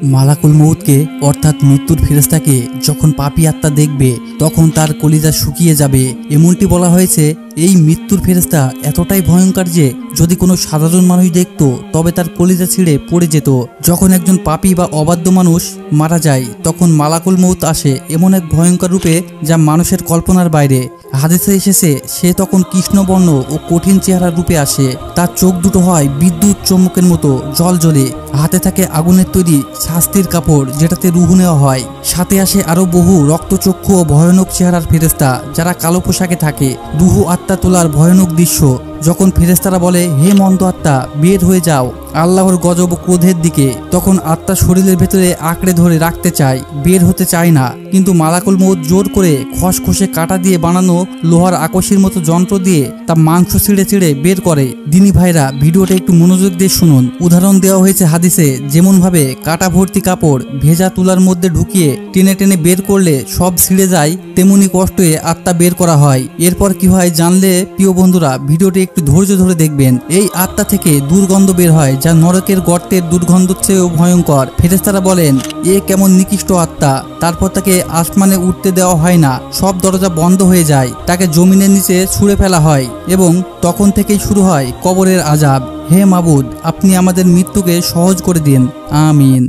মালাকুল মউতকে অর্থাৎ মৃত্যুর ফেরেশতাকে যখন পাপী আত্মা দেখবে তখন তার কলিজা শুকিয়ে যাবে। এমনটি বলা হয়েছে এই মৃত্যুর ফেরেশতা এতটাই ভয়ঙ্কর যে যদি কোনো সাধারণ মানুষ দেখত তবে তার কলিজা ছিঁড়ে পড়ে যেত। যখন একজন পাপী বা অবাধ্য মানুষ মারা যায় তখন মালাকুল মউত আসে এমন এক ভয়ঙ্কর রূপে যা মানুষের কল্পনার বাইরে। হাদিসে এসেছে সে তখন কৃষ্ণবর্ণ ও কঠিন চেহারার রূপে আসে। তার চোখ দুটো হয় বিদ্যুৎ চমকের মতো জ্বলজ্বলে, হাতে থাকে আগুনের তৈরি শাস্তির কাপড় যেটাতে রুহু নেওয়া হয়। সাথে আসে আরো বহু রক্তচক্ষু ও ভয়ানক চেহারার ফেরেশতা যারা কালো পোশাকে থাকে। রুহু আত্মা তোলার ভয়ানক দৃশ্য। যখন ফেরেশতারা বলে হে মন্দ আত্মা বের হয়ে যাও আল্লাহর গজব ও ক্রোধের দিকে, তখন আত্মা শরীরের ভেতরে আঁকড়ে ধরে রাখতে চায়, বের হতে চায় না। কিন্তু মালাকুল মউত জোর করে খসখসে কাঁটা দিয়ে বানানো লোহার আকশির মতো যন্ত্র দিয়ে তা মাংস ছিঁড়ে ছিঁড়ে বের করে। দিনী ভাইরা ভিডিওটা একটু মনোযোগ দিয়ে শুনুন। উদাহরণ দেওয়া হয়েছে হাদিসে যেমন ভাবে কাঁটা ভর্তি কাপড় ভেজা তুলার মধ্যে ঢুকিয়ে টেনে টেনে বের করলে সব ছিঁড়ে যায়, তেমনি কষ্টে আত্মা বের করা হয়। এরপর কি হয় জানলে প্রিয় বন্ধুরা ভিডিওটি একটু ধৈর্য ধরে দেখবেন। এই আত্মা থেকে দুর্গন্ধ বের হয় যা নরকের গর্তের দুর্গন্ধের চেয়েও ভয়ঙ্কর। ফেরেশতারা বলেন এ কেমন নিকৃষ্ট আত্মা। তারপর তাকে আসমানে উঠতে দেওয়া হয় না, সব দরজা বন্ধ হয়ে যায়, তাকে জমিনের নিচে ছুঁড়ে ফেলা হয় এবং তখন থেকেই শুরু হয় কবরের আযাব। হে মাবুদ আপনি আমাদের মৃত্যুকে সহজ করে দিন, আমিন।